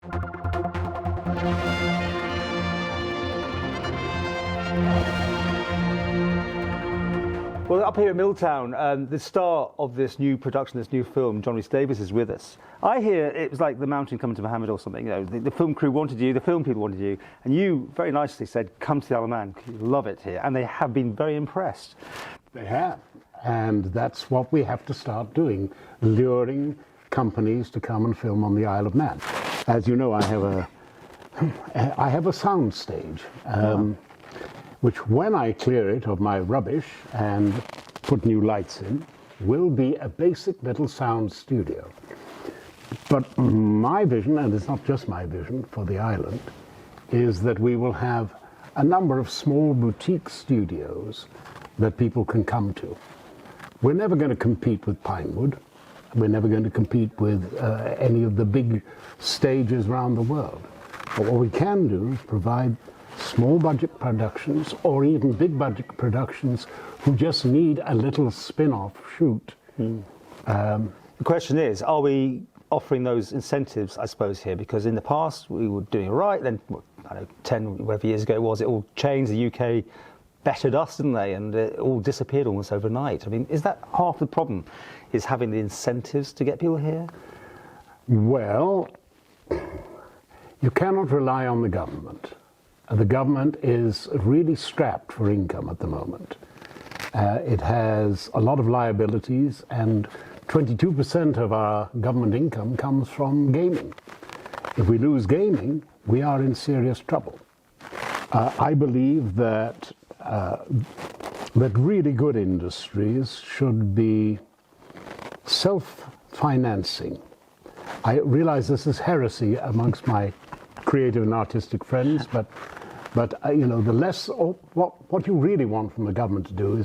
Well, up here at Milltown, the star of this new production, this new film, John Rhys-Davies, is with us. I hear it was like The Mountain Coming to Muhammad or something. You know, the film crew wanted you, the film people wanted you, and you very nicely said, come to the Isle of Man, you love it here. And they have been very impressed. They have. And that's what we have to start doing, luring companies to come and film on the Isle of Man. As you know, I have a sound stage. Which, when I clear it of my rubbish and put new lights in, will be a basic little sound studio. But my vision, and it's not just my vision for the island, is that we will have a number of small boutique studios that people can come to. We're never going to compete with Pinewood. We're never going to compete with any of the big stages around the world. But what we can do is provide small budget productions or even big budget productions who just need a little spin-off shoot. The question is, are we offering those incentives, I suppose, here? Because in the past we were doing it right, then I don't know, 10 whatever years ago it was, it all changed, the UK bettered us, didn't they? And it all disappeared almost overnight. I mean, is that half the problem, is having the incentives to get people here? Well, you cannot rely on the government. The government is really strapped for income at the moment. It has a lot of liabilities, and 22% of our government income comes from gaming. If we lose gaming, we are in serious trouble. I believe that really good industries should be self-financing. I realize this is heresy amongst my creative and artistic friends, but you know, the less, what you really want from the government to do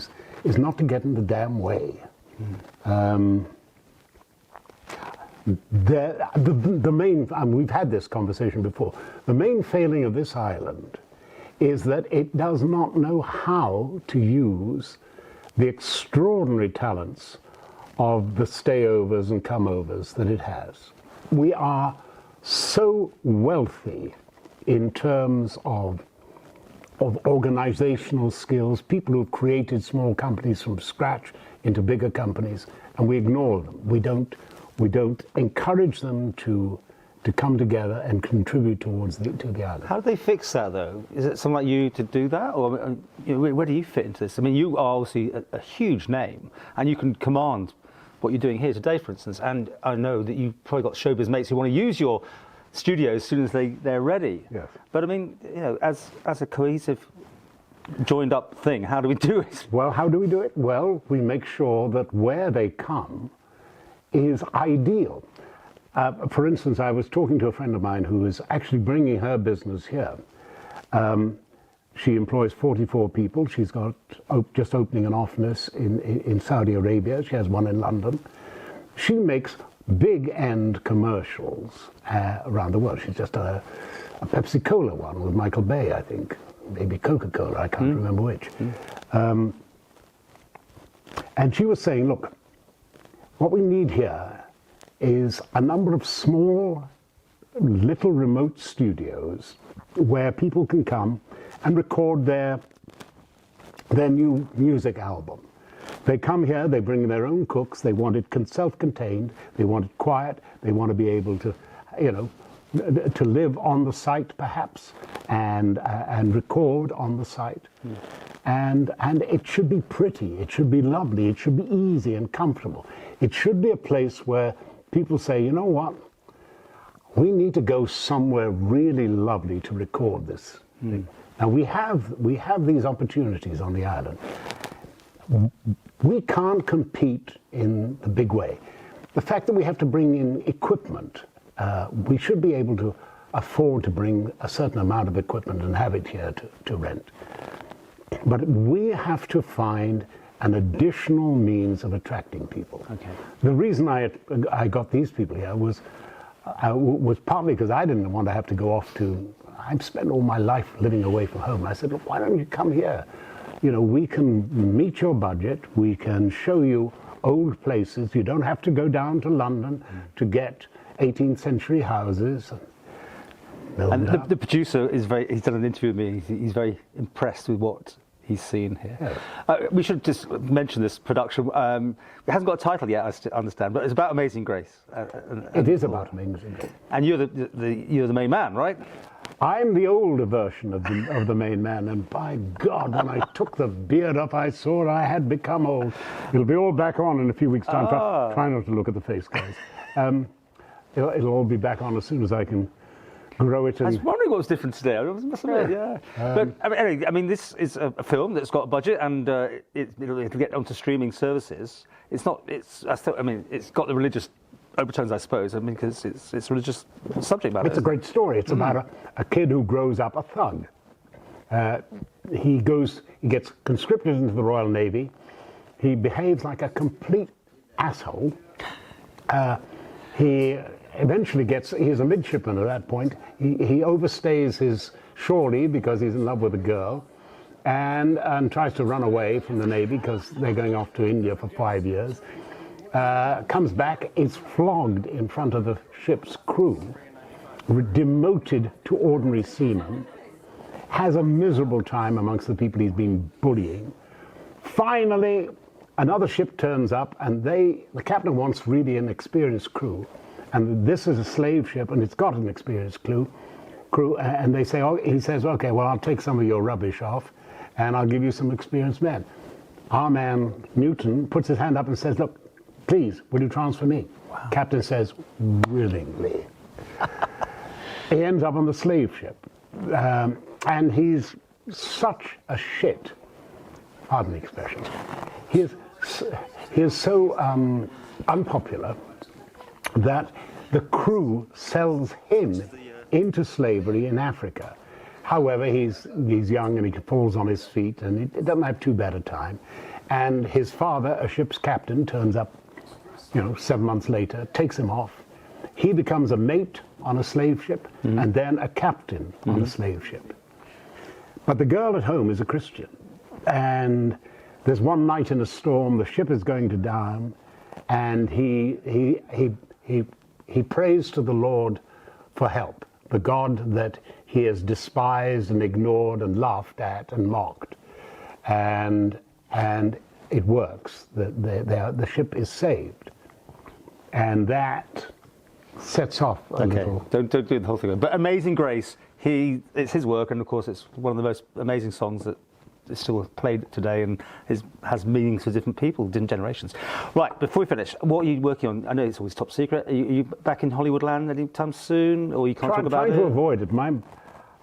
is not to get in the damn way. The main, and we've had this conversation before, the main failing of this island is that it does not know how to use the extraordinary talents of the stayovers and comeovers that it has. We are so wealthy in terms of organizational skills, people who've created small companies from scratch into bigger companies, and we ignore them. We don't encourage them to come together and contribute to the island. How do they fix that, though? Is it someone like you to do that, or you know, where do you fit into this? I mean, you are obviously a huge name, and you can command what you're doing here today, for instance. And I know that you've probably got showbiz mates who want to use your studio as soon as they're ready. Yes. But I mean, you know, as a cohesive, joined up thing, how do we do it? Well, how do we do it? Well, we make sure that where they come is ideal. For instance, I was talking to a friend of mine who is actually bringing her business here. She employs 44 people. She's got just opening an office in Saudi Arabia. She has one in London. She makes big-end commercials around the world. She's just a Pepsi-Cola one with Michael Bay, I think. Maybe Coca-Cola, I can't remember which. And she was saying, look, what we need here is a number of small, little remote studios where people can come and record their new music album. They come here, they bring their own cooks, they want it self-contained, they want it quiet, they want to be able to, you know, to live on the site perhaps, and record on the site. And it should be pretty, it should be lovely, it should be easy and comfortable. It should be a place where people say, you know what, we need to go somewhere really lovely to record this thing. Now we have these opportunities on the island. We can't compete in the big way. The fact that we have to bring in equipment, we should be able to afford to bring a certain amount of equipment and have it here to rent. But we have to find an additional means of attracting people. Okay. The reason I got these people here was partly because I didn't want to have to go off to, I've spent all my life living away from home. I said, look, why don't you come here? You know, we can meet your budget, we can show you old places. You don't have to go down to London to get 18th century houses. No And doubt. the producer is he's done an interview with me. He's very impressed with what he's seen here. Yeah. We should just mention this production. It hasn't got a title yet, I understand, but it's about Amazing Grace. It is about Amazing Grace. And you're the main man, right? I'm the older version of the main man, and by God, when I took the beard up, I saw I had become old. It'll be all back on in a few weeks' time. Try not to look at the face, guys. It'll all be back on as soon as I can grow it. I was wondering what was different today. I must admit, yeah. But anyway, I mean, this is a film that's got a budget, and it'll get onto streaming services. It's not. I mean, it's got the religious overtones, I suppose. I mean, because it's a religious subject matter. It's a great story. It's about a kid who grows up a thug. He gets conscripted into the Royal Navy. He behaves like a complete asshole. He eventually he's a midshipman at that point. He overstays his shorty because he's in love with a girl, and tries to run away from the Navy because they're going off to India for 5 years. Comes back, is flogged in front of the ship's crew, demoted to ordinary seaman, has a miserable time amongst the people he's been bullying. Finally, another ship turns up, and the captain wants really an experienced crew, and this is a slave ship, and it's got an experienced crew, and they say, he says, okay, well, I'll take some of your rubbish off, and I'll give you some experienced men. Our man, Newton, puts his hand up and says, look, please, will you transfer me? Wow. Captain says, willingly. He ends up on the slave ship. And he's such a shit, pardon the expression. He is so unpopular that the crew sells him into slavery in Africa. However, he's young and he falls on his feet and he doesn't have too bad a time. And his father, a ship's captain, turns up 7 months later, takes him off. He becomes a mate on a slave ship and then a captain on a slave ship. But the girl at home is a Christian. And there's one night in a storm, the ship is going to down, and he prays to the Lord for help, the God that he has despised and ignored and laughed at and mocked. And it works. The ship is saved. And that sets off a little. Don't do the whole thing. But Amazing Grace, it's his work, and of course it's one of the most amazing songs that is still played today and has meanings for different people, different generations. Right, before we finish, what are you working on? I know it's always top secret. Are you back in Hollywood land anytime soon, or you can't talk about it? Trying to avoid it.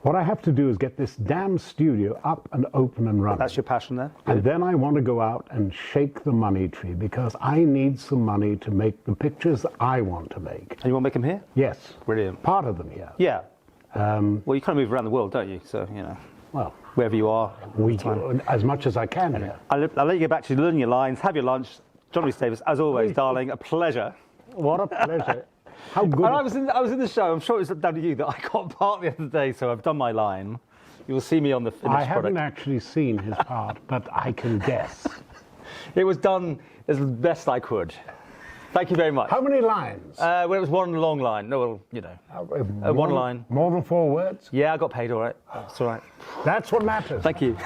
What I have to do is get this damn studio up and open and running. That's your passion there? And then I want to go out and shake the money tree, because I need some money to make the pictures I want to make. And you want to make them here? Yes. Brilliant. Part of them here. Yeah. Well, you kind of move around the world, don't you? So, well, wherever you are. As much as I can here. I'll let you get back to learning your lines, have your lunch. John Rhys-Davies, as always, darling, a pleasure. What a pleasure. How good. And I was in the show. I'm sure it was down to you that I got part the other day, so I've done my line. You'll see me on the finished product. I haven't actually seen his part, but I can guess. It was done as best I could. Thank you very much. How many lines? Well, it was one long line. No, well, one line. More than 4 words? Yeah, I got paid all right. That's all right. That's what matters. Thank you.